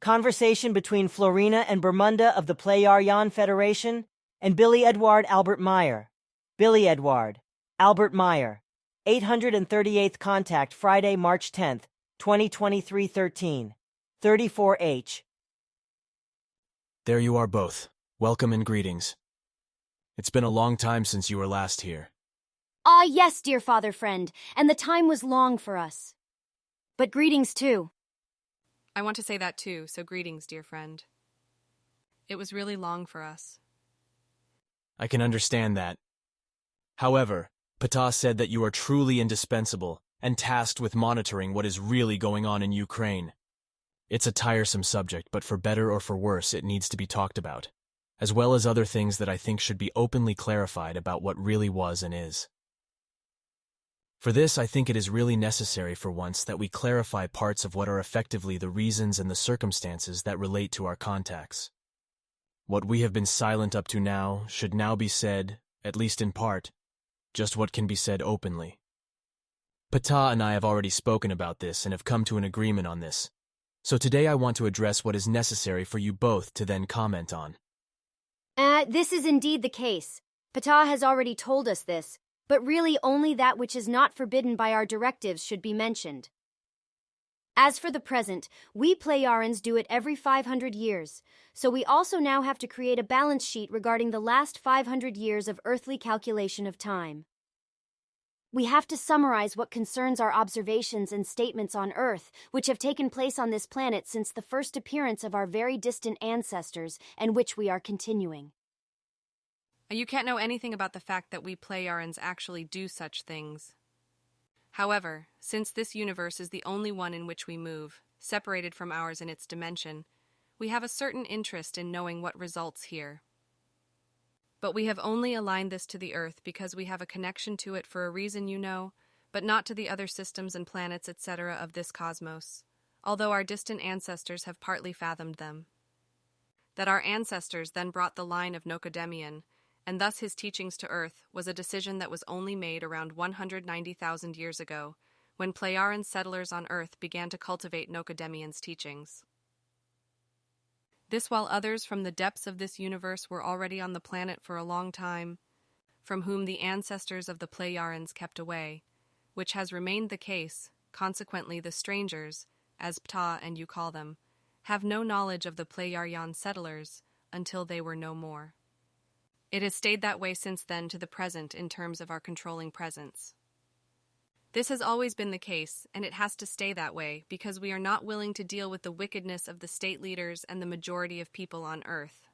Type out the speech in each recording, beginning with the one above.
Conversation between Florena and Bermunda of the Plejaran Federation and Billy Eduard Albert Meier. Billy Eduard, Albert Meier. 838th contact Friday, March 10th, 2023 13. 34H. There you are both. Welcome and greetings. It's been a long time since you were last here. Ah, yes, dear father friend, and the time was long for us. But greetings too. I want to say that too, so greetings, dear friend. It was really long for us. I can understand that. However, Pata said that you are truly indispensable and tasked with monitoring what is really going on in Ukraine. It's a tiresome subject, but for better or for worse, it needs to be talked about, as well as other things that I think should be openly clarified about what really was and is. For this, I think it is really necessary for once that we clarify parts of what are effectively the reasons and the circumstances that relate to our contacts. What we have been silent up to now should now be said, at least in part, just what can be said openly. Pata and I have already spoken about this and have come to an agreement on this, so today I want to address what is necessary for you both to then comment on. This is indeed the case. Pata has already told us this, but really only that which is not forbidden by our directives should be mentioned. As for the present, we Plejarans do it every 500 years, so we also now have to create a balance sheet regarding the last 500 years of earthly calculation of time. We have to summarize what concerns our observations and statements on Earth, which have taken place on this planet since the first appearance of our very distant ancestors, and which we are continuing. You can't know anything about the fact that we Plejarans actually do such things. However, since this universe is the only one in which we move, separated from ours in its dimension, we have a certain interest in knowing what results here. But we have only aligned this to the Earth because we have a connection to it for a reason you know, but not to the other systems and planets, etc. of this cosmos, although our distant ancestors have partly fathomed them. That our ancestors then brought the line of Nocodemian, and thus his teachings to Earth, was a decision that was only made around 190,000 years ago, when Plejaran settlers on Earth began to cultivate Nocodemian's teachings. This while others from the depths of this universe were already on the planet for a long time, from whom the ancestors of the Plejarans kept away, which has remained the case. Consequently the strangers, as Ptah and you call them, have no knowledge of the Plejaran settlers until they were no more. It has stayed that way since then to the present in terms of our controlling presence. This has always been the case, and it has to stay that way because we are not willing to deal with the wickedness of the state leaders and the majority of people on Earth.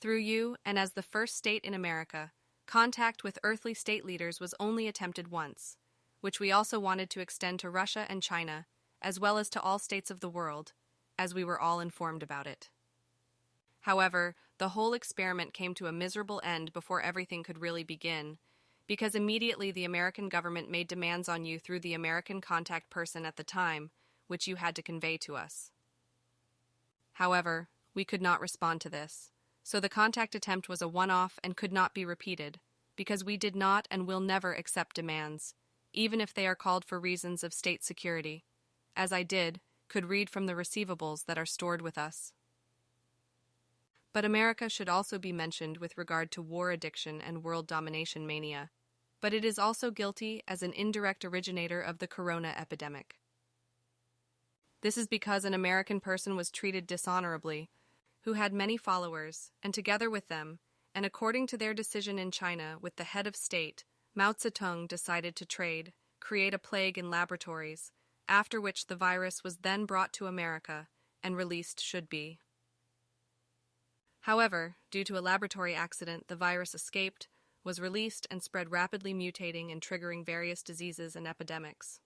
Through you, and as the first state in America, contact with earthly state leaders was only attempted once, which we also wanted to extend to Russia and China, as well as to all states of the world, as we were all informed about it. However, the whole experiment came to a miserable end before everything could really begin, because immediately the American government made demands on you through the American contact person at the time, which you had to convey to us. However, we could not respond to this, so the contact attempt was a one-off and could not be repeated, because we did not and will never accept demands, even if they are called for reasons of state security, as I could read from the receivables that are stored with us. But America should also be mentioned with regard to war addiction and world domination mania, but it is also guilty as an indirect originator of the corona epidemic. This is because an American person was treated dishonorably, who had many followers, and together with them, and according to their decision in China with the head of state, Mao Zedong decided to create a plague in laboratories, after which the virus was then brought to America and released should be. However, due to a laboratory accident, the virus escaped, was released, and spread rapidly, mutating and triggering various diseases and epidemics.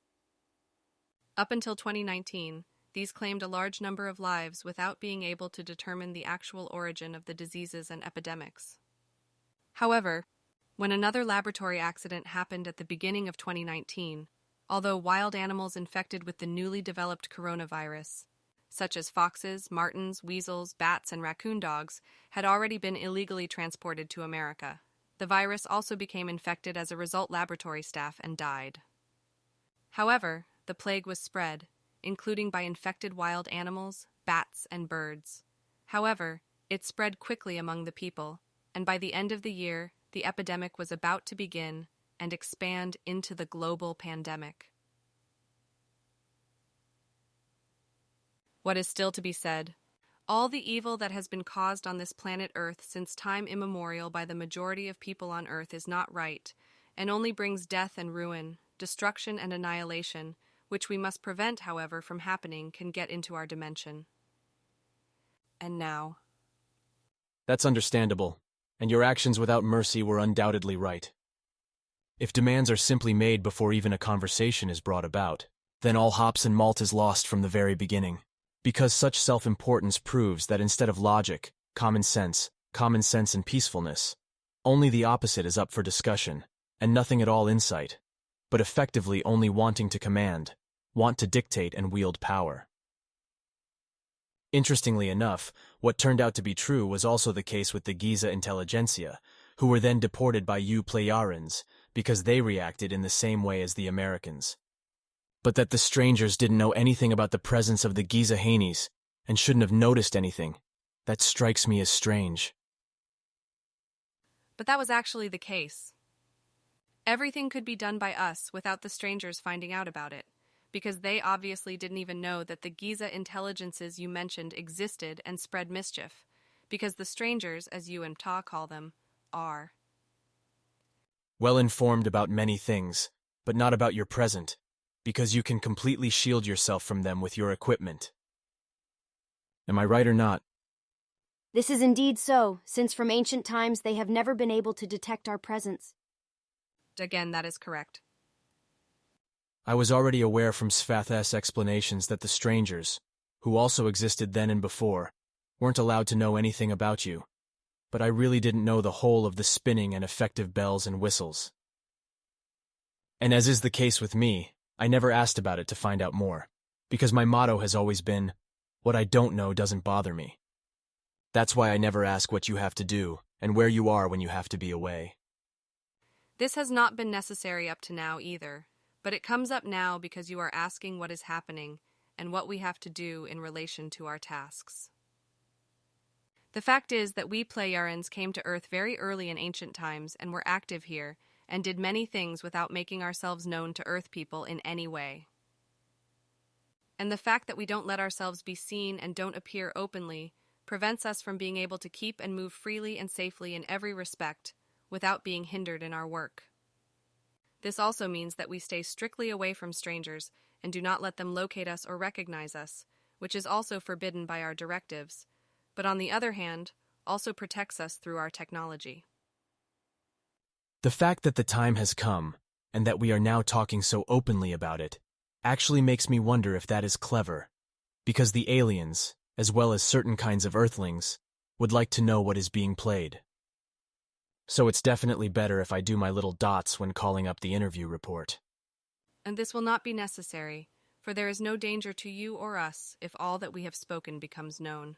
Up until 2019, these claimed a large number of lives without being able to determine the actual origin of the diseases and epidemics. However, when another laboratory accident happened at the beginning of 2019, although wild animals infected with the newly developed coronavirus, such as foxes, martens, weasels, bats, and raccoon dogs, had already been illegally transported to America. The virus also became infected as a result laboratory staff and died. However, the plague was spread, including by infected wild animals, bats, and birds. However, it spread quickly among the people, and by the end of the year, the epidemic was about to begin and expand into the global pandemic. What is still to be said? All the evil that has been caused on this planet Earth since time immemorial by the majority of people on Earth is not right, and only brings death and ruin, destruction and annihilation, which we must prevent, however, from happening, can get into our dimension. And now. That's understandable, and your actions without mercy were undoubtedly right. If demands are simply made before even a conversation is brought about, then all hops and malt is lost from the very beginning. Because such self-importance proves that instead of logic, common sense and peacefulness, only the opposite is up for discussion, and nothing at all insight, but effectively only wanting to command, want to dictate and wield power. Interestingly enough, what turned out to be true was also the case with the Giza intelligentsia, who were then deported by you Plejarans, because they reacted in the same way as the Americans. But that the strangers didn't know anything about the presence of the Giza Haines, and shouldn't have noticed anything, that strikes me as strange. But that was actually the case. Everything could be done by us without the strangers finding out about it, because they obviously didn't even know that the Giza intelligences you mentioned existed and spread mischief, because the strangers, as you and Ta call them, are. Well informed about many things, but not about your present, because you can completely shield yourself from them with your equipment. Am I right or not? This is indeed so, since from ancient times they have never been able to detect our presence. Again, that is correct. I was already aware from Svath's explanations that the strangers, who also existed then and before, weren't allowed to know anything about you, but I really didn't know the whole of the spinning and effective bells and whistles. And as is the case with me, I never asked about it to find out more, because my motto has always been, what I don't know doesn't bother me. That's why I never ask what you have to do and where you are when you have to be away. This has not been necessary up to now either, but it comes up now because you are asking what is happening and what we have to do in relation to our tasks. The fact is that we Plejarans came to Earth very early in ancient times and were active here, and did many things without making ourselves known to Earth people in any way. And the fact that we don't let ourselves be seen and don't appear openly prevents us from being able to keep and move freely and safely in every respect without being hindered in our work. This also means that we stay strictly away from strangers and do not let them locate us or recognize us, which is also forbidden by our directives, but on the other hand, also protects us through our technology. The fact that the time has come, and that we are now talking so openly about it, actually makes me wonder if that is clever, because the aliens, as well as certain kinds of Earthlings, would like to know what is being played. So it's definitely better if I do my little dots when calling up the interview report. And this will not be necessary, for there is no danger to you or us if all that we have spoken becomes known.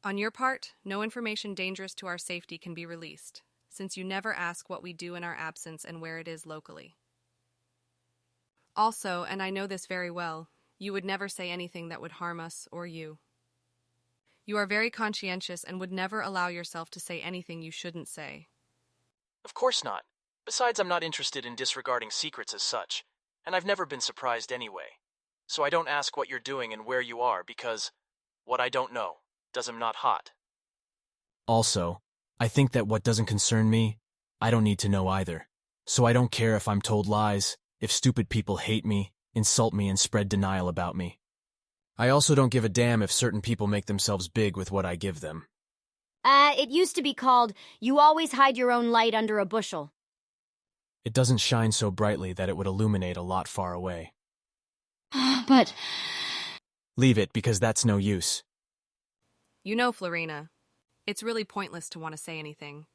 On your part, no information dangerous to our safety can be released, since you never ask what we do in our absence and where it is locally. Also, and I know this very well, you would never say anything that would harm us or you. You are very conscientious and would never allow yourself to say anything you shouldn't say. Of course not. Besides, I'm not interested in disregarding secrets as such, and I've never been surprised anyway. So I don't ask what you're doing and where you are because what I don't know does I'm not hot. Also, I think that what doesn't concern me, I don't need to know either. So I don't care if I'm told lies, if stupid people hate me, insult me, and spread denial about me. I also don't give a damn if certain people make themselves big with what I give them. It used to be called, you always hide your own light under a bushel. It doesn't shine so brightly that it would illuminate a lot far away. But... Leave it, because that's no use. You know, Florena, it's really pointless to want to say anything.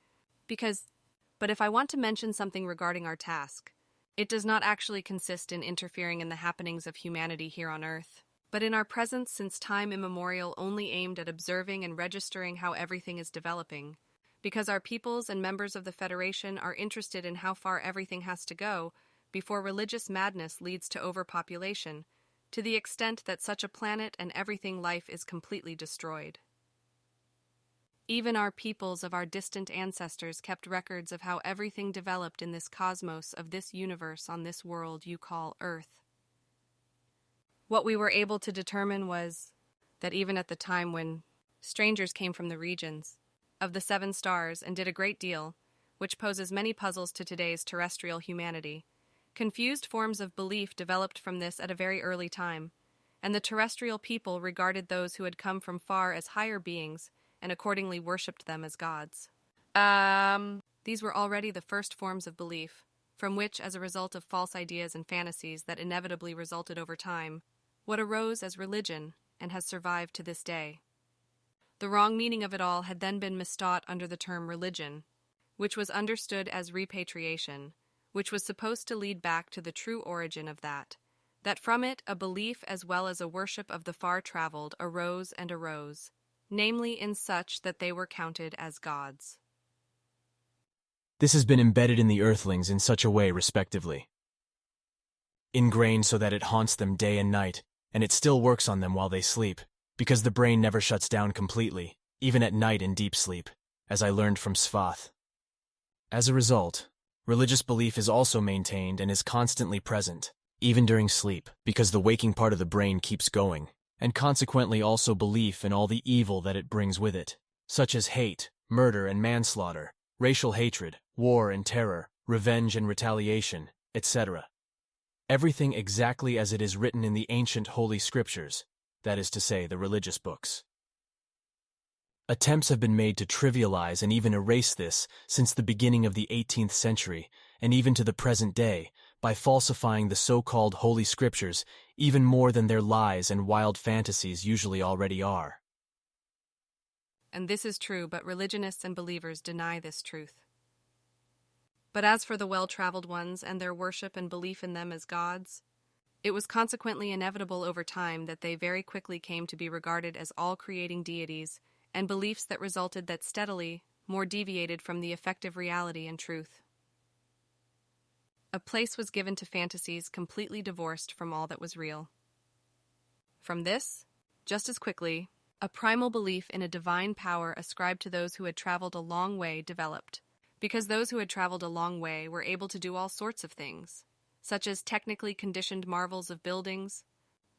But if I want to mention something regarding our task, it does not actually consist in interfering in the happenings of humanity here on Earth, but in our presence since time immemorial only aimed at observing and registering how everything is developing, because our peoples and members of the Federation are interested in how far everything has to go before religious madness leads to overpopulation, to the extent that such a planet and everything life is completely destroyed. Even our peoples of our distant ancestors kept records of how everything developed in this cosmos of this universe on this world you call Earth. What we were able to determine was that even at the time when strangers came from the regions of the 7 stars and did a great deal, which poses many puzzles to today's terrestrial humanity, confused forms of belief developed from this at a very early time, and the terrestrial people regarded those who had come from far as higher beings and accordingly worshipped them as gods. These were already the first forms of belief, from which, as a result of false ideas and fantasies that inevitably resulted over time, what arose as religion and has survived to this day. The wrong meaning of it all had then been mistaught under the term religion, which was understood as repatriation, which was supposed to lead back to the true origin of that from it a belief as well as a worship of the far-traveled arose, namely in such that they were counted as gods. This has been embedded in the Earthlings in such a way, respectively. Ingrained so that it haunts them day and night, and it still works on them while they sleep, because the brain never shuts down completely, even at night in deep sleep, as I learned from Svath. As a result, religious belief is also maintained and is constantly present, even during sleep, because the waking part of the brain keeps going, and consequently also belief in all the evil that it brings with it, such as hate, murder and manslaughter, racial hatred, war and terror, revenge and retaliation, etc. Everything exactly as it is written in the ancient holy scriptures, that is to say, the religious books. Attempts have been made to trivialize and even erase this since the beginning of the 18th century, and even to the present day, by falsifying the so-called holy scriptures even more than their lies and wild fantasies usually already are. And this is true, but religionists and believers deny this truth. But as for the well-traveled ones and their worship and belief in them as gods, it was consequently inevitable over time that they very quickly came to be regarded as all-creating deities, and beliefs that resulted that steadily more deviated from the effective reality and truth. A place was given to fantasies completely divorced from all that was real. From this, just as quickly, a primal belief in a divine power ascribed to those who had traveled a long way developed, because those who had traveled a long way were able to do all sorts of things, such as technically conditioned marvels of buildings,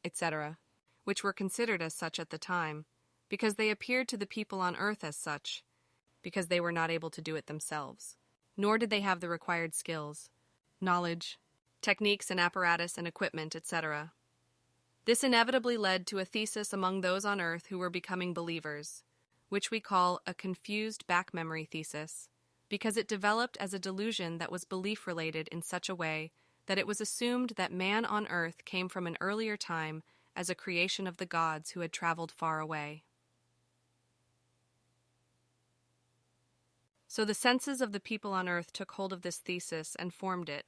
etc., which were considered as such at the time, because they appeared to the people on earth as such, because they were not able to do it themselves, nor did they have the required skills, knowledge, techniques and apparatus and equipment, etc. This inevitably led to a thesis among those on earth who were becoming believers, which we call a confused back memory thesis, because it developed as a delusion that was belief-related in such a way that it was assumed that man on earth came from an earlier time as a creation of the gods who had traveled far away. So the senses of the people on earth took hold of this thesis and formed it,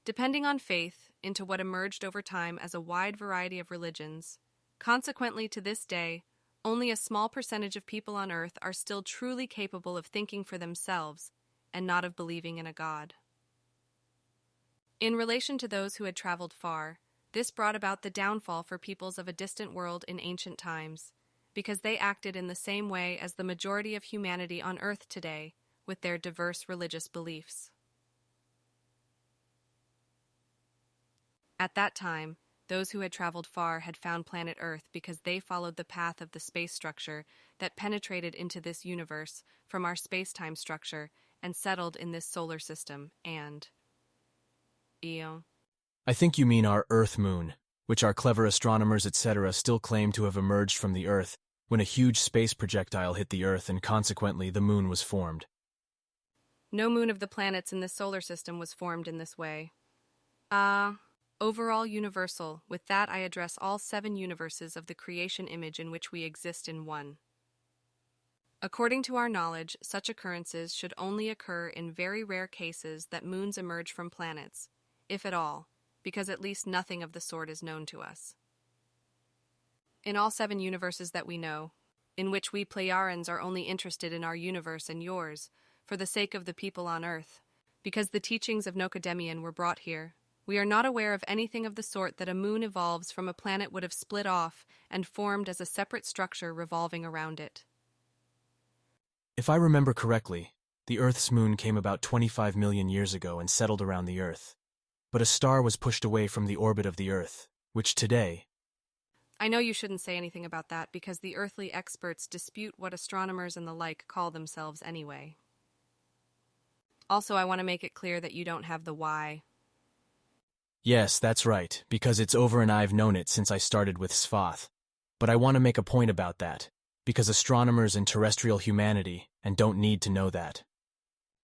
depending on faith, into what emerged over time as a wide variety of religions. Consequently, to this day, only a small percentage of people on earth are still truly capable of thinking for themselves and not of believing in a god. In relation to those who had traveled far, this brought about the downfall for peoples of a distant world in ancient times, because they acted in the same way as the majority of humanity on earth today, with their diverse religious beliefs. At that time, those who had traveled far had found planet Earth because they followed the path of the space structure that penetrated into this universe from our space-time structure and settled in this solar system and... I think you mean our Earth-moon, which our clever astronomers, etc., still claim to have emerged from the Earth when a huge space projectile hit the Earth and consequently the moon was formed. No moon of the planets in this solar system was formed in this way. Overall universal, with that I address all 7 universes of the creation image in which we exist in one. According to our knowledge, such occurrences should only occur in very rare cases that moons emerge from planets, if at all, because at least nothing of the sort is known to us. In all 7 universes that we know, in which we Plejarians are only interested in our universe and yours, for the sake of the people on earth, because the teachings of Nocademian were brought here, We are not aware of anything of the sort that a moon evolves from a planet would have split off and formed as a separate structure revolving around it. If I remember correctly, the Earth's moon came about 25 million years ago and settled around the Earth. But a star was pushed away from the orbit of the Earth, which today... I know you shouldn't say anything about that because the earthly experts dispute what astronomers and the like call themselves anyway. Also, I want to make it clear that you don't have the why. Yes, that's right, because it's over and I've known it since I started with Svath. But I want to make a point about that, because astronomers and terrestrial humanity and don't need to know that.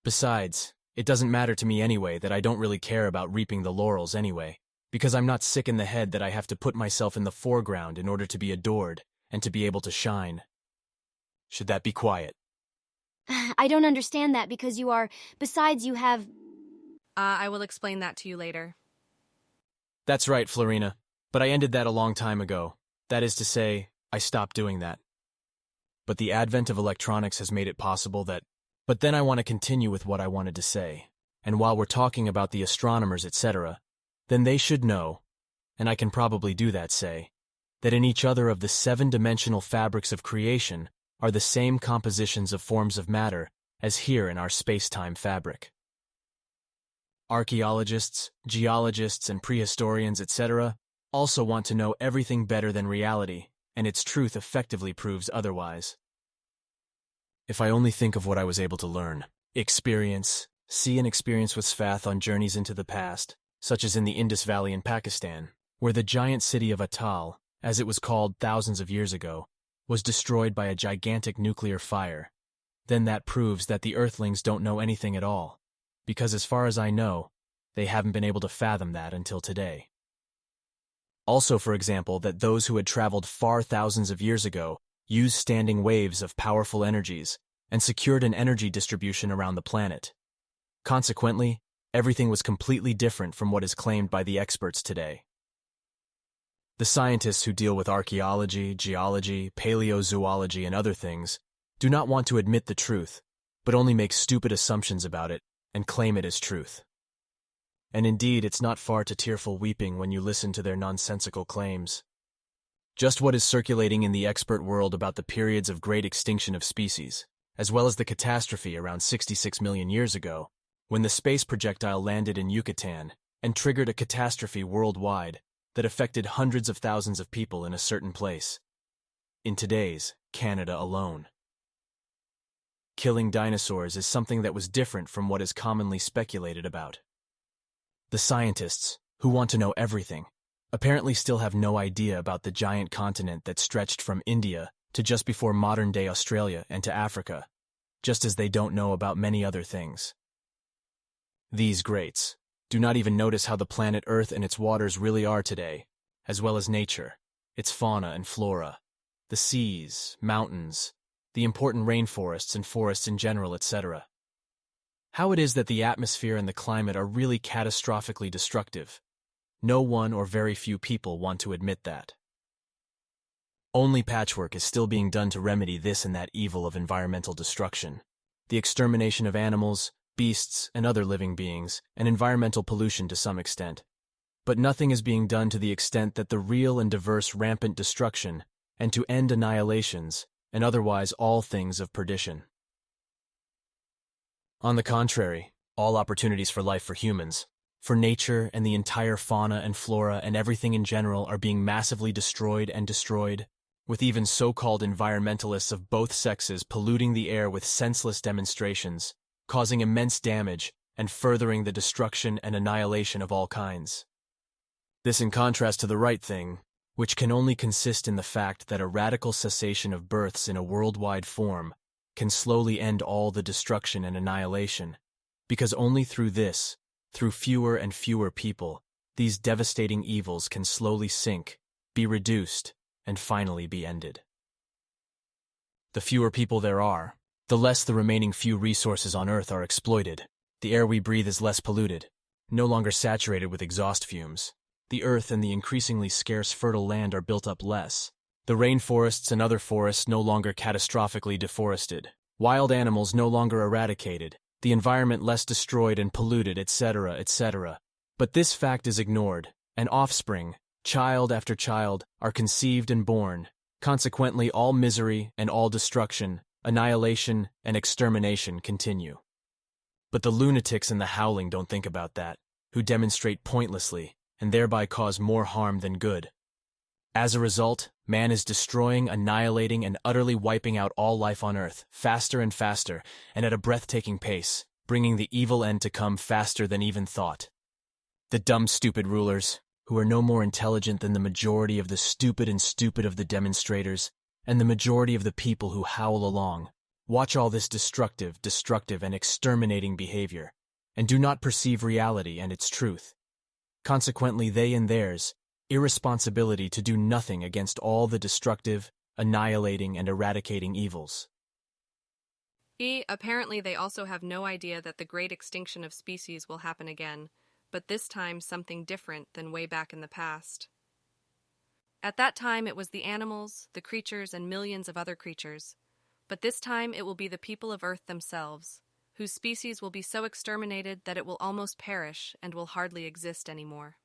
Besides, it doesn't matter to me anyway that I don't really care about reaping the laurels anyway, because I'm not sick in the head that I have to put myself in the foreground in order to be adored and to be able to shine. Should that be quiet? I don't understand that because you are... Besides, you have... I will explain that to you later. That's right, Florena, but I ended that a long time ago. That is to say, I stopped doing that. But the advent of electronics has made it possible that... But then I want to continue with what I wanted to say. And while we're talking about the astronomers, etc., then they should know, and I can probably do that, say, that in each other of the 7-dimensional fabrics of creation are the same compositions of forms of matter as here in our space-time fabric. Archaeologists, geologists, and prehistorians, etc., also want to know everything better than reality, and its truth effectively proves otherwise. If I only think of what I was able to learn, see and experience with Svath on journeys into the past, such as in the Indus Valley in Pakistan, where the giant city of Atal, as it was called thousands of years ago, was destroyed by a gigantic nuclear fire, then that proves that the Earthlings don't know anything at all, because as far as I know, they haven't been able to fathom that until today. Also, for example, that those who had traveled far thousands of years ago used standing waves of powerful energies and secured an energy distribution around the planet. Consequently, everything was completely different from what is claimed by the experts today. The scientists who deal with archaeology, geology, paleozoology, and other things do not want to admit the truth, but only make stupid assumptions about it and claim it as truth. And indeed, it's not far to tearful weeping when you listen to their nonsensical claims. Just what is circulating in the expert world about the periods of great extinction of species, as well as the catastrophe around 66 million years ago, when the space projectile landed in Yucatan and triggered a catastrophe worldwide that affected hundreds of thousands of people in a certain place, in today's Canada alone. Killing dinosaurs is something that was different from what is commonly speculated about. The scientists, who want to know everything, apparently still have no idea about the giant continent that stretched from India to just before modern-day Australia and to Africa, just as they don't know about many other things. These greats do not even notice how the planet Earth and its waters really are today, as well as nature, its fauna and flora, the seas, mountains, the important rainforests and forests in general, etc. How it is that the atmosphere and the climate are really catastrophically destructive. No one or very few people want to admit that. Only patchwork is still being done to remedy this and that evil of environmental destruction. The extermination of animals, beasts, and other living beings, and environmental pollution to some extent. But nothing is being done to the extent that the real and diverse rampant destruction, and to end annihilations, and otherwise all things of perdition. On the contrary, all opportunities for life for humans, for nature and the entire fauna and flora and everything in general are being massively destroyed and destroyed, with even so-called environmentalists of both sexes polluting the air with senseless demonstrations, causing immense damage and furthering the destruction and annihilation of all kinds. This in contrast to the right thing, which can only consist in the fact that a radical cessation of births in a worldwide form can slowly end all the destruction and annihilation, because only through this, through fewer and fewer people, these devastating evils can slowly sink, be reduced, and finally be ended. The fewer people there are, the less the remaining few resources on Earth are exploited. The air we breathe is less polluted, no longer saturated with exhaust fumes. The Earth and the increasingly scarce fertile land are built up less. The rainforests and other forests no longer catastrophically deforested. Wild animals no longer eradicated. The environment less destroyed and polluted, etc., etc. But this fact is ignored, and offspring, child after child, are conceived and born. Consequently, all misery and all destruction, annihilation and extermination continue. But the lunatics and the howling don't think about that, who demonstrate pointlessly, and thereby cause more harm than good. As a result, man is destroying, annihilating, and utterly wiping out all life on Earth, faster and faster, and at a breathtaking pace, bringing the evil end to come faster than even thought. The dumb, stupid rulers, who are no more intelligent than the majority of the stupid and stupid of the demonstrators, and the majority of the people who howl along, watch all this destructive, and exterminating behavior, and do not perceive reality and its truth. Consequently, they and theirs, irresponsibility to do nothing against all the destructive, annihilating, and eradicating evils. Apparently they also have no idea that the great extinction of species will happen again, but this time something different than way back in the past. At that time it was the animals, the creatures, and millions of other creatures, but this time it will be the people of Earth themselves, whose species will be so exterminated that it will almost perish and will hardly exist anymore.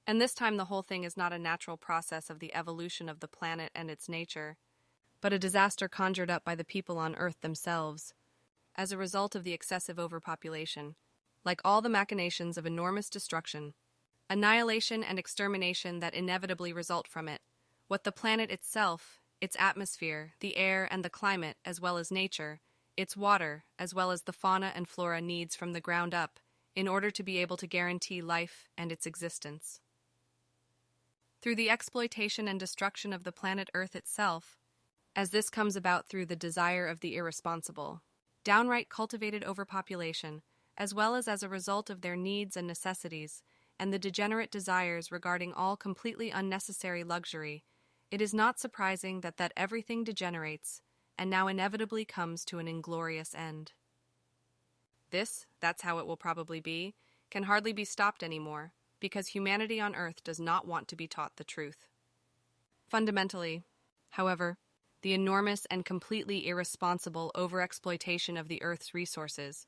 And this time the whole thing is not a natural process of the evolution of the planet and its nature, but a disaster conjured up by the people on Earth themselves, as a result of the excessive overpopulation. Like all the machinations of enormous destruction, annihilation and extermination that inevitably result from it, what the planet itself, its atmosphere, the air and the climate, as well as nature, its water, as well as the fauna and flora needs from the ground up, in order to be able to guarantee life and its existence. Through the exploitation and destruction of the planet Earth itself, as this comes about through the desire of the irresponsible, downright cultivated overpopulation, as well as a result of their needs and necessities, and the degenerate desires regarding all completely unnecessary luxury, it is not surprising that everything degenerates, and now inevitably comes to an inglorious end. That's how it will probably be, can hardly be stopped anymore, because humanity on Earth does not want to be taught the truth. Fundamentally, however, the enormous and completely irresponsible overexploitation of the Earth's resources,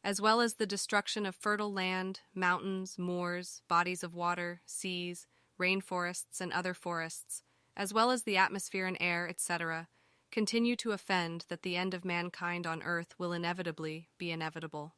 as well as the destruction of fertile land, mountains, moors, bodies of water, seas, rainforests, and other forests, as well as the atmosphere and air, etc., continue to offend that the end of mankind on Earth will inevitably be inevitable.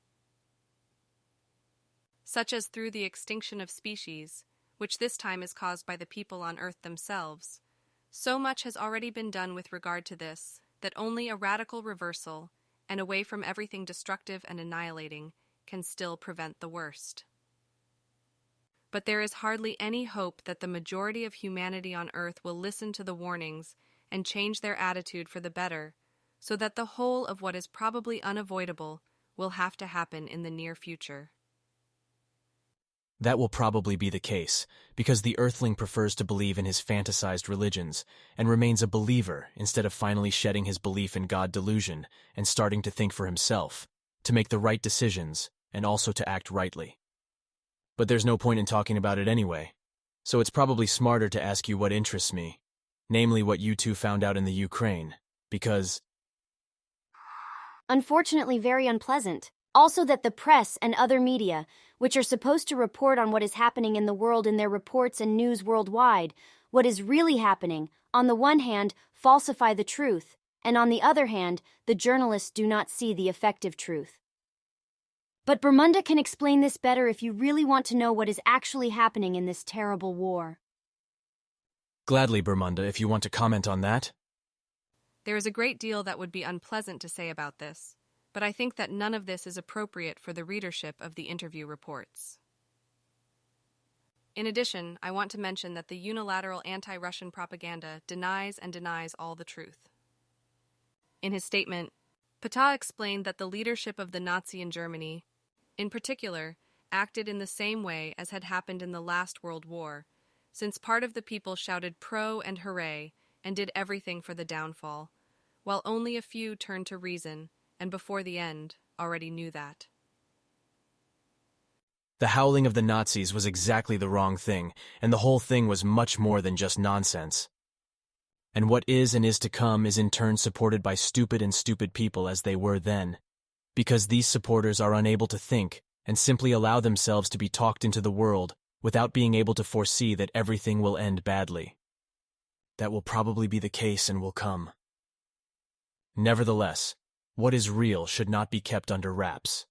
Such as through the extinction of species, which this time is caused by the people on Earth themselves. So much has already been done with regard to this, that only a radical reversal, and away from everything destructive and annihilating, can still prevent the worst. But there is hardly any hope that the majority of humanity on Earth will listen to the warnings and change their attitude for the better, so that the whole of what is probably unavoidable will have to happen in the near future. That will probably be the case, because the Earthling prefers to believe in his fantasized religions, and remains a believer instead of finally shedding his belief in God delusion and starting to think for himself, to make the right decisions, and also to act rightly. But there's no point in talking about it anyway, so it's probably smarter to ask you what interests me, namely what you two found out in the Ukraine, because... Unfortunately, very unpleasant. Also that the press and other media, which are supposed to report on what is happening in the world in their reports and news worldwide, what is really happening, on the one hand, falsify the truth, and on the other hand, the journalists do not see the effective truth. But Bermunda can explain this better if you really want to know what is actually happening in this terrible war. Gladly, Bermunda, if you want to comment on that. There is a great deal that would be unpleasant to say about this, but I think that none of this is appropriate for the readership of the interview reports. In addition, I want to mention that the unilateral anti-Russian propaganda denies all the truth. In his statement, Pata explained that the leadership of the Nazi in Germany, in particular, acted in the same way as had happened in the last World War, since part of the people shouted pro and hooray and did everything for the downfall, while only a few turned to reason, and before the end, already knew that. The howling of the Nazis was exactly the wrong thing, and the whole thing was much more than just nonsense. And what is and is to come is in turn supported by stupid people as they were then, because these supporters are unable to think and simply allow themselves to be talked into the world without being able to foresee that everything will end badly. That will probably be the case and will come. Nevertheless, what is real should not be kept under wraps.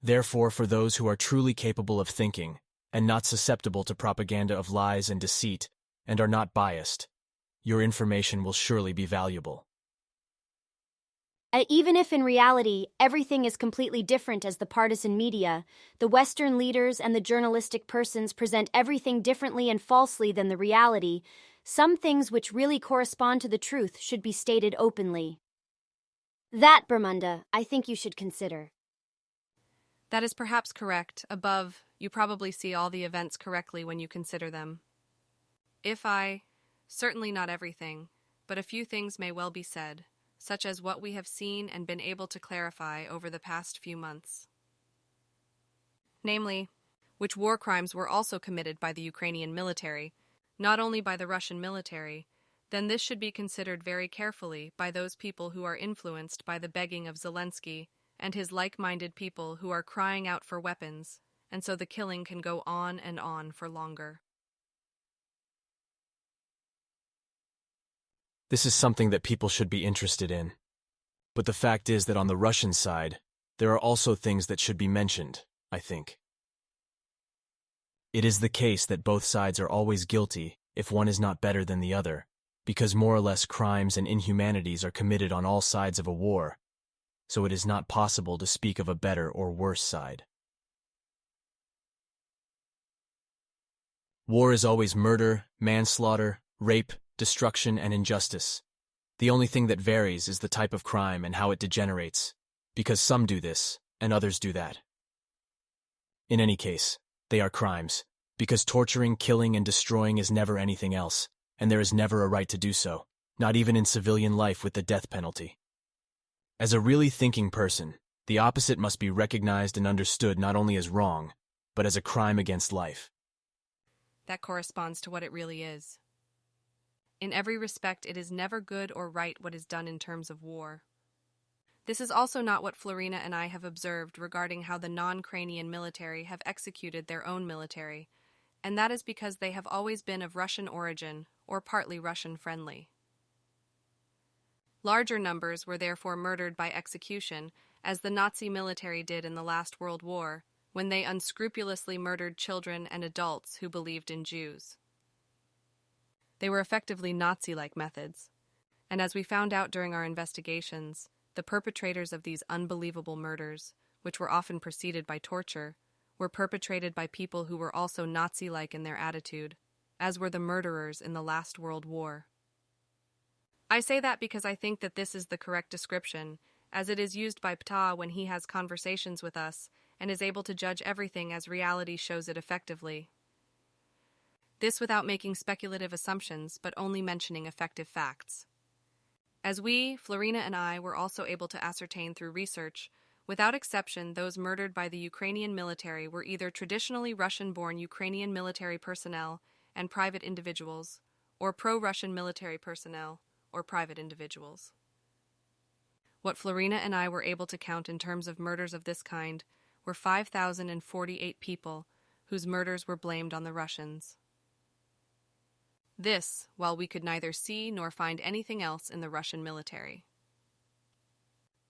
Therefore, for those who are truly capable of thinking, and not susceptible to propaganda of lies and deceit, and are not biased, your information will surely be valuable. Even if in reality everything is completely different as the partisan media, the Western leaders and the journalistic persons present everything differently and falsely than the reality, some things which really correspond to the truth should be stated openly. That, Bermunda, I think you should consider. That is perhaps correct. Above, you probably see all the events correctly when you consider them. Certainly not everything, but a few things may well be said, such as what we have seen and been able to clarify over the past few months. Namely, which war crimes were also committed by the Ukrainian military, not only by the Russian military, then this should be considered very carefully by those people who are influenced by the begging of Zelensky and his like-minded people who are crying out for weapons, and so the killing can go on and on for longer. This is something that people should be interested in. But the fact is that on the Russian side, there are also things that should be mentioned, I think. It is the case that both sides are always guilty if one is not better than the other, because more or less crimes and inhumanities are committed on all sides of a war, so it is not possible to speak of a better or worse side. War is always murder, manslaughter, rape, destruction, and injustice. The only thing that varies is the type of crime and how it degenerates, because some do this and others do that. In any case, they are crimes, because torturing, killing, and destroying is never anything else, and there is never a right to do so, not even in civilian life with the death penalty. As a really thinking person, the opposite must be recognized and understood not only as wrong, but as a crime against life. That corresponds to what it really is. In every respect, it is never good or right what is done in terms of war. This is also not what Florena and I have observed regarding how the non-Ukrainian military have executed their own military, and that is because they have always been of Russian origin or partly Russian-friendly. Larger numbers were therefore murdered by execution, as the Nazi military did in the last World War, when they unscrupulously murdered children and adults who believed in Jews. They were effectively Nazi-like methods, and as we found out during our investigations, the perpetrators of these unbelievable murders, which were often preceded by torture, were perpetrated by people who were also Nazi-like in their attitude, as were the murderers in the last World War. I say that because I think that this is the correct description, as it is used by Ptah when he has conversations with us and is able to judge everything as reality shows it effectively. This without making speculative assumptions, but only mentioning effective facts. As we, Florena and I, were also able to ascertain through research, without exception, those murdered by the Ukrainian military were either traditionally Russian-born Ukrainian military personnel and private individuals, or pro-Russian military personnel or private individuals. What Florena and I were able to count in terms of murders of this kind were 5,048 people whose murders were blamed on the Russians. This, while we could neither see nor find anything else in the Russian military.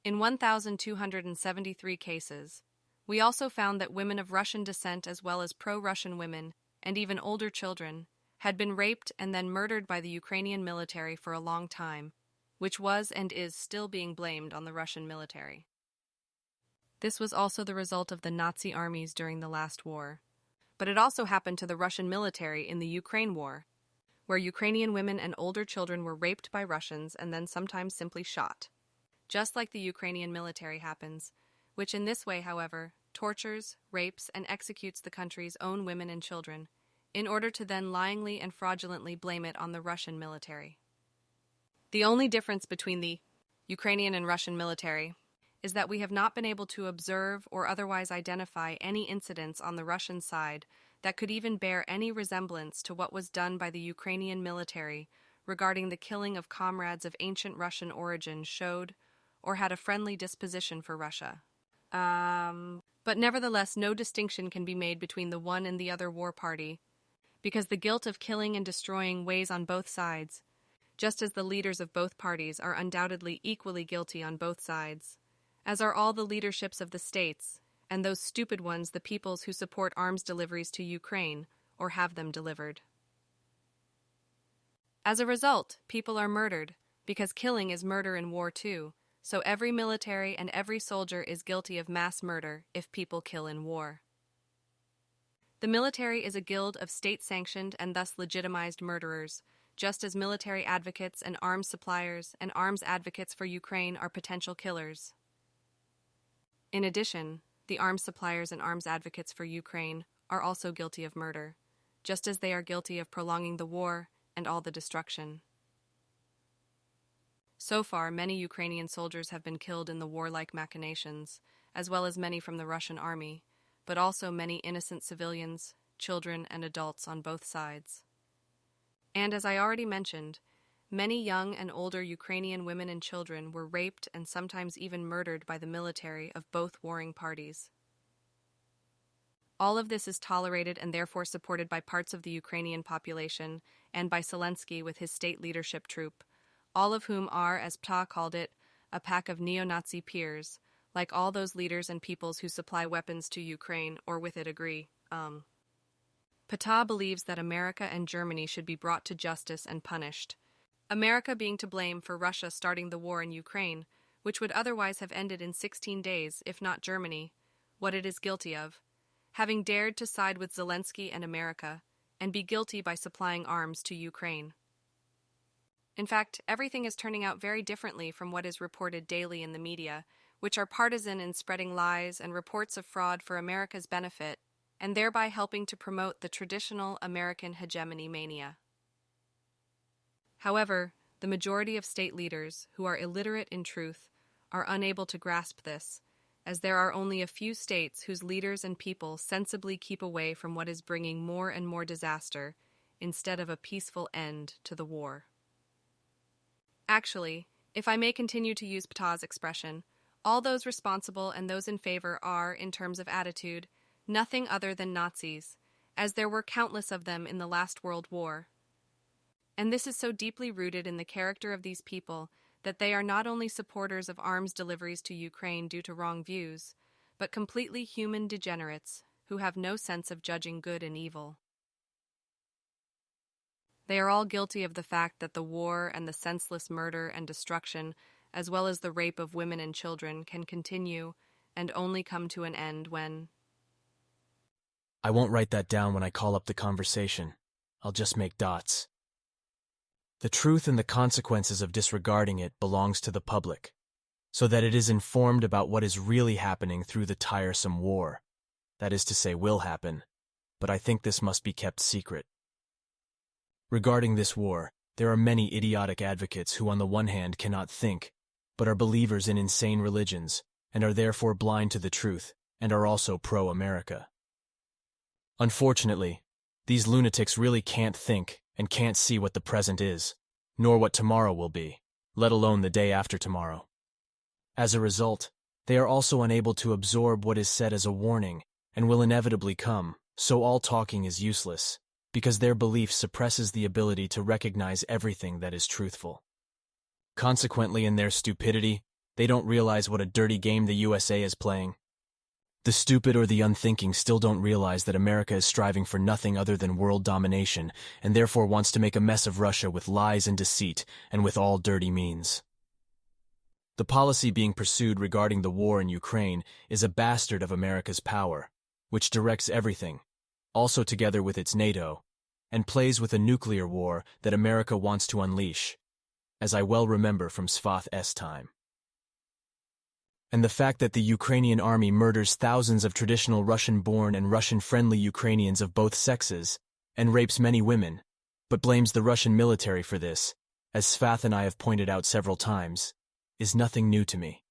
In 1,273 cases, we also found that women of Russian descent as well as pro-Russian women, and even older children, had been raped and then murdered by the Ukrainian military for a long time, which was and is still being blamed on the Russian military. This was also the result of the Nazi armies during the last war, but it also happened to the Russian military in the Ukraine war, where Ukrainian women and older children were raped by Russians and then sometimes simply shot, just like the Ukrainian military happens, which in this way, however, tortures, rapes, and executes the country's own women and children, in order to then lyingly and fraudulently blame it on the Russian military. The only difference between the Ukrainian and Russian military is that we have not been able to observe or otherwise identify any incidents on the Russian side that could even bear any resemblance to what was done by the Ukrainian military regarding the killing of comrades of ancient Russian origin showed or had a friendly disposition for Russia. But nevertheless, no distinction can be made between the one and the other war party, because the guilt of killing and destroying weighs on both sides, just as the leaders of both parties are undoubtedly equally guilty on both sides, as are all the leaderships of the states, and those stupid ones, the peoples who support arms deliveries to Ukraine or have them delivered. As a result, people are murdered, because killing is murder in war too, so every military and every soldier is guilty of mass murder if people kill in war. The military is a guild of state-sanctioned and thus legitimized murderers, just as military advocates and arms suppliers and arms advocates for Ukraine are potential killers. In addition, the arms suppliers and arms advocates for Ukraine are also guilty of murder, just as they are guilty of prolonging the war and all the destruction. So far, many Ukrainian soldiers have been killed in the warlike machinations, as well as many from the Russian army, but also many innocent civilians, children, and adults on both sides. And as I already mentioned, many young and older Ukrainian women and children were raped and sometimes even murdered by the military of both warring parties. All of this is tolerated and therefore supported by parts of the Ukrainian population and by Zelensky with his state leadership troop, all of whom are, as Pta called it, a pack of neo-Nazi peers, like all those leaders and peoples who supply weapons to Ukraine or with it agree. Pta believes that America and Germany should be brought to justice and punished, America being to blame for Russia starting the war in Ukraine, which would otherwise have ended in 16 days if not Germany, what it is guilty of, having dared to side with Zelensky and America, and be guilty by supplying arms to Ukraine. In fact, everything is turning out very differently from what is reported daily in the media, which are partisan in spreading lies and reports of fraud for America's benefit, and thereby helping to promote the traditional American hegemony mania. However, the majority of state leaders, who are illiterate in truth, are unable to grasp this, as there are only a few states whose leaders and people sensibly keep away from what is bringing more and more disaster instead of a peaceful end to the war. Actually, if I may continue to use Pta's expression, all those responsible and those in favor are, in terms of attitude, nothing other than Nazis, as there were countless of them in the last World War. And this is so deeply rooted in the character of these people that they are not only supporters of arms deliveries to Ukraine due to wrong views, but completely human degenerates who have no sense of judging good and evil. They are all guilty of the fact that the war and the senseless murder and destruction, as well as the rape of women and children, can continue and only come to an end when... I won't write that down when I call up the conversation. I'll just make dots. The truth and the consequences of disregarding it belongs to the public, so that it is informed about what is really happening through the tiresome war. That is to say, will happen, but I think this must be kept secret. Regarding this war, there are many idiotic advocates who on the one hand cannot think, but are believers in insane religions, and are therefore blind to the truth, and are also pro-America. Unfortunately, these lunatics really can't think and can't see what the present is, nor what tomorrow will be, let alone the day after tomorrow. As a result, they are also unable to absorb what is said as a warning and will inevitably come, so all talking is useless, because their belief suppresses the ability to recognize everything that is truthful. Consequently, in their stupidity, they don't realize what a dirty game the USA is playing. The stupid or the unthinking still don't realize that America is striving for nothing other than world domination, and therefore wants to make a mess of Russia with lies and deceit, and with all dirty means. The policy being pursued regarding the war in Ukraine is a bastard of America's power, which directs everything, also together with its NATO, and plays with a nuclear war that America wants to unleash, as I well remember from Svath's time. And the fact that the Ukrainian army murders thousands of traditional Russian-born and Russian-friendly Ukrainians of both sexes, and rapes many women, but blames the Russian military for this, as Svath and I have pointed out several times, is nothing new to me.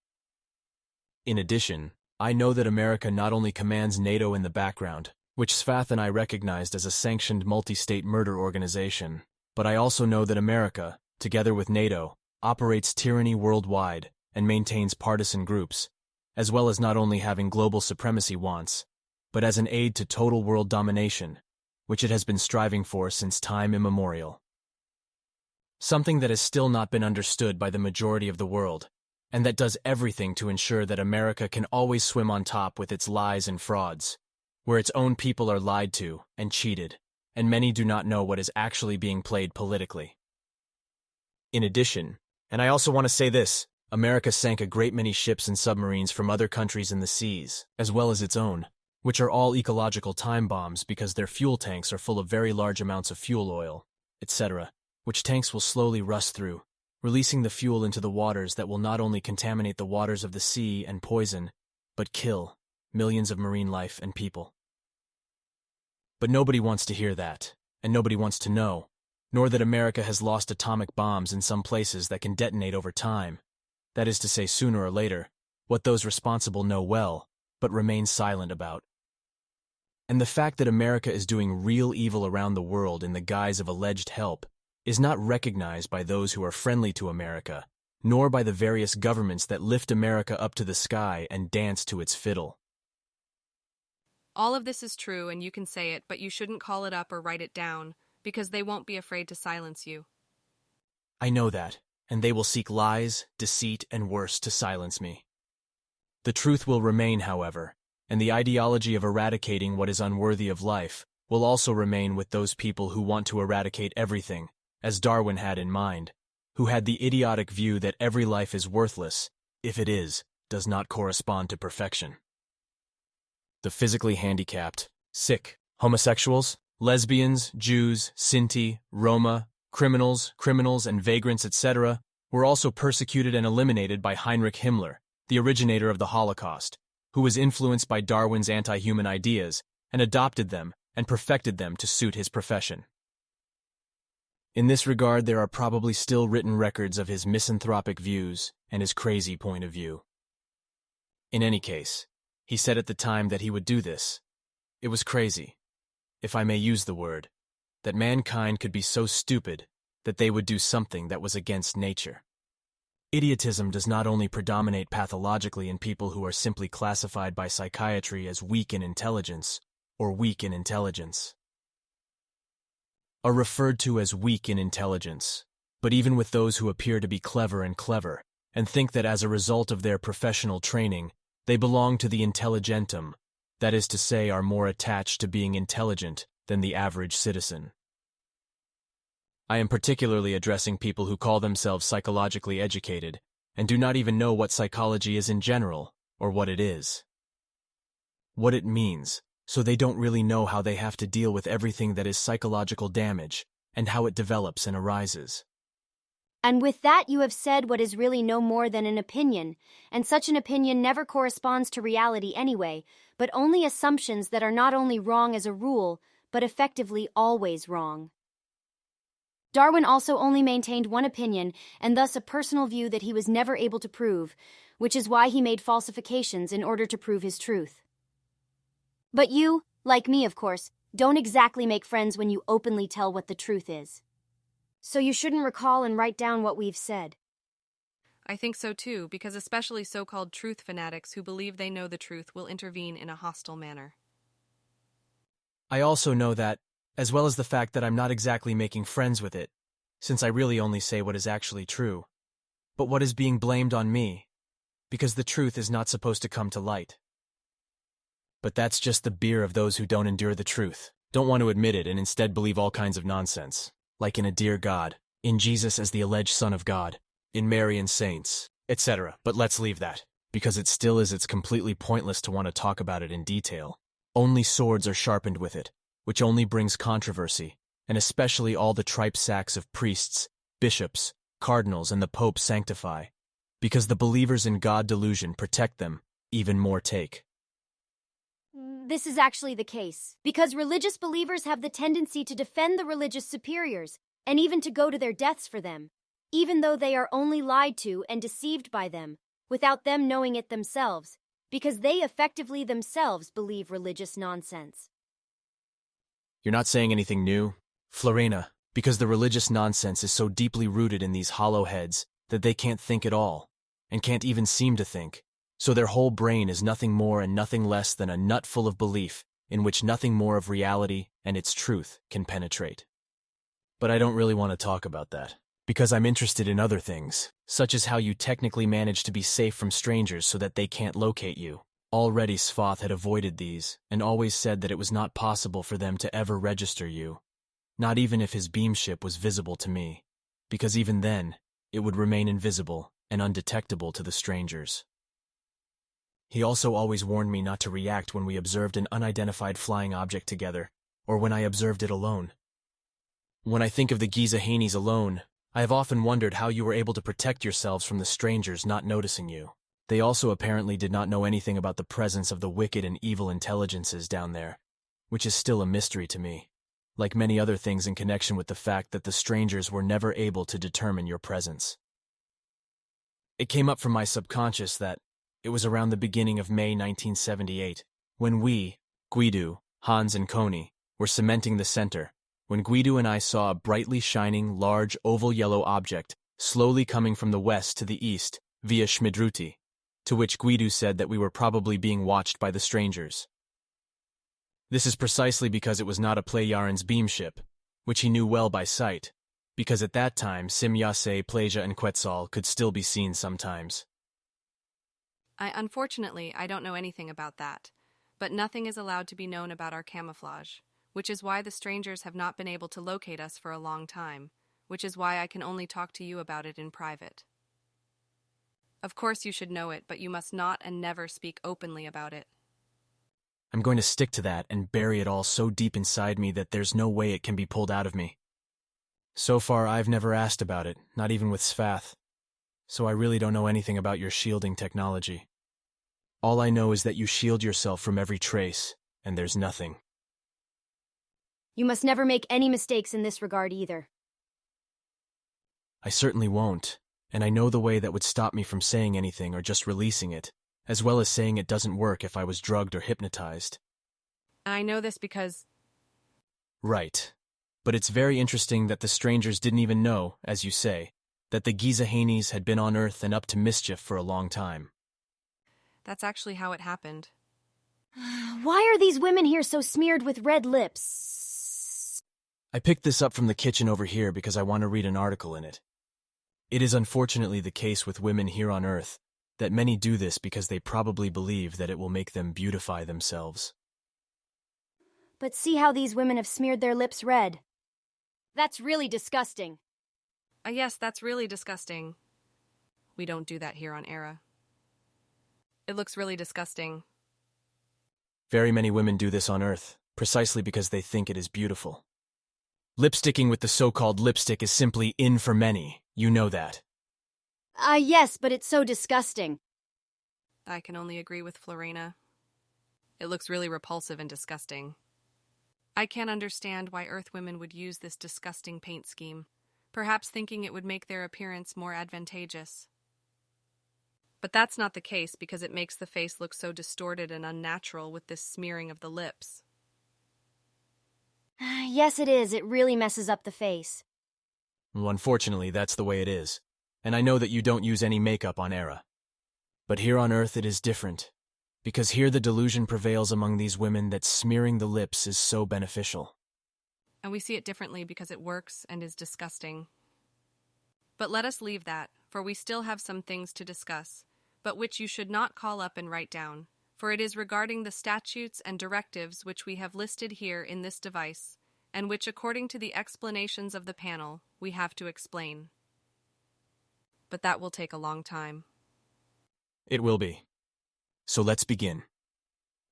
In addition, I know that America not only commands NATO in the background, which Svath and I recognized as a sanctioned multi-state murder organization, but I also know that America, together with NATO, operates tyranny worldwide, and maintains partisan groups, as well as not only having global supremacy wants, but as an aid to total world domination, which it has been striving for since time immemorial. Something that has still not been understood by the majority of the world, and that does everything to ensure that America can always swim on top with its lies and frauds, where its own people are lied to and cheated, and many do not know what is actually being played politically. In addition, and I also want to say this, America sank a great many ships and submarines from other countries in the seas, as well as its own, which are all ecological time bombs because their fuel tanks are full of very large amounts of fuel oil, etc., which tanks will slowly rust through, releasing the fuel into the waters that will not only contaminate the waters of the sea and poison, but kill millions of marine life and people. But nobody wants to hear that, and nobody wants to know, nor that America has lost atomic bombs in some places that can detonate over time, that is to say sooner or later, what those responsible know well, but remain silent about. And the fact that America is doing real evil around the world in the guise of alleged help is not recognized by those who are friendly to America, nor by the various governments that lift America up to the sky and dance to its fiddle. All of this is true and you can say it, but you shouldn't call it up or write it down, because they won't be afraid to silence you. I know that, and they will seek lies, deceit, and worse to silence me. The truth will remain, however, and the ideology of eradicating what is unworthy of life will also remain with those people who want to eradicate everything, as Darwin had in mind, who had the idiotic view that every life is worthless, if it is, does not correspond to perfection. The physically handicapped, sick, homosexuals, lesbians, Jews, Sinti, Roma, criminals, and vagrants, etc., were also persecuted and eliminated by Heinrich Himmler, the originator of the Holocaust, who was influenced by Darwin's anti-human ideas and adopted them and perfected them to suit his profession. In this regard, there are probably still written records of his misanthropic views and his crazy point of view. In any case, he said at the time that he would do this. It was crazy, if I may use the word, that mankind could be so stupid that they would do something that was against nature. Idiotism does not only predominate pathologically in people who are simply classified by psychiatry as weak in intelligence or weak in intelligence, are referred to as weak in intelligence, but even with those who appear to be clever and think that as a result of their professional training, they belong to the intelligentum, that is to say, are more attached to being intelligent than the average citizen. I am particularly addressing people who call themselves psychologically educated and do not even know what psychology is in general, or what it is. What it means, so they don't really know how they have to deal with everything that is psychological damage and how it develops and arises. And with that you have said what is really no more than an opinion, and such an opinion never corresponds to reality anyway, but only assumptions that are not only wrong as a rule, but effectively always wrong. Darwin also only maintained one opinion, and thus a personal view that he was never able to prove, which is why he made falsifications in order to prove his truth. But you, like me of course, don't exactly make friends when you openly tell what the truth is. So you shouldn't recall and write down what we've said. I think so too, because especially so-called truth fanatics who believe they know the truth will intervene in a hostile manner. I also know that, as well as the fact that I'm not exactly making friends with it, since I really only say what is actually true, but what is being blamed on me, because the truth is not supposed to come to light. But that's just the beer of those who don't endure the truth, don't want to admit it, and instead believe all kinds of nonsense, like in a dear God, in Jesus as the alleged Son of God, in Mary and saints, etc. But let's leave that, because it still is it's completely pointless to want to talk about it in detail. Only swords are sharpened with it, which only brings controversy, and especially all the tripe sacks of priests, bishops, cardinals, and the Pope sanctify, because the believers in God delusion protect them, even more take. This is actually the case, because religious believers have the tendency to defend the religious superiors, and even to go to their deaths for them, even though they are only lied to and deceived by them, without them knowing it themselves, because they effectively themselves believe religious nonsense. You're not saying anything new, Florena, because the religious nonsense is so deeply rooted in these hollow heads that they can't think at all, and can't even seem to think, So their whole brain is nothing more and nothing less than a nut full of belief in which nothing more of reality and its truth can penetrate. But I don't really want to talk about that, because I'm interested in other things, such as how you technically manage to be safe from strangers so that they can't locate you. Already Svath had avoided these, and always said that it was not possible for them to ever register you, not even if his beam ship was visible to me, because even then, it would remain invisible and undetectable to the strangers. He also always warned me not to react when we observed an unidentified flying object together, or when I observed it alone. When I think of the Gizahanis alone, I have often wondered how you were able to protect yourselves from the strangers not noticing you. They also apparently did not know anything about the presence of the wicked and evil intelligences down there, which is still a mystery to me, like many other things in connection with the fact that the strangers were never able to determine your presence. It came up from my subconscious that it was around the beginning of May 1978, when we, Guido, Hans and Koni, were cementing the center, when Guido and I saw a brightly shining, large, oval yellow object slowly coming from the west to the east via Schmidruti, to which Guido said that we were probably being watched by the strangers. This is precisely because it was not a Plejaran's beam ship, which he knew well by sight, because at that time Simyase, Pleja and Quetzal could still be seen sometimes. Unfortunately, I don't know anything about that, but nothing is allowed to be known about our camouflage, which is why the strangers have not been able to locate us for a long time, which is why I can only talk to you about it in private. Of course you should know it, but you must not and never speak openly about it. I'm going to stick to that and bury it all so deep inside me that there's no way it can be pulled out of me. So far, I've never asked about it, not even with Svath, so I really don't know anything about your shielding technology. All I know is that you shield yourself from every trace, and there's nothing. You must never make any mistakes in this regard either. I certainly won't, and I know the way that would stop me from saying anything or just releasing it, as well as saying it doesn't work if I was drugged or hypnotized. I know this because... Right. But it's very interesting that the strangers didn't even know, as you say, that the Gizahanis had been on Earth and up to mischief for a long time. That's actually how it happened. Why are these women here so smeared with red lips? I picked this up from the kitchen over here because I want to read an article in it. It is unfortunately the case with women here on Earth that many do this because they probably believe that it will make them beautify themselves. But see how these women have smeared their lips red. That's really disgusting. Yes, that's really disgusting. We don't do that here on Era. It looks really disgusting. Very many women do this on Earth, precisely because they think it is beautiful. Lipsticking with the so-called lipstick is simply in for many, you know that. Yes, but it's so disgusting. I can only agree with Florena. It looks really repulsive and disgusting. I can't understand why Earth women would use this disgusting paint scheme, perhaps thinking it would make their appearance more advantageous. But that's not the case because it makes the face look so distorted and unnatural with this smearing of the lips. Yes, it is. It really messes up the face. Well, unfortunately, that's the way it is. And I know that you don't use any makeup on Era. But here on Earth it is different, because here the delusion prevails among these women that smearing the lips is so beneficial. And we see it differently because it works and is disgusting. But let us leave that, for we still have some things to discuss, but which you should not call up and write down, for it is regarding the statutes and directives which we have listed here in this device, and which, according to the explanations of the panel, we have to explain. But that will take a long time. It will be. So let's begin.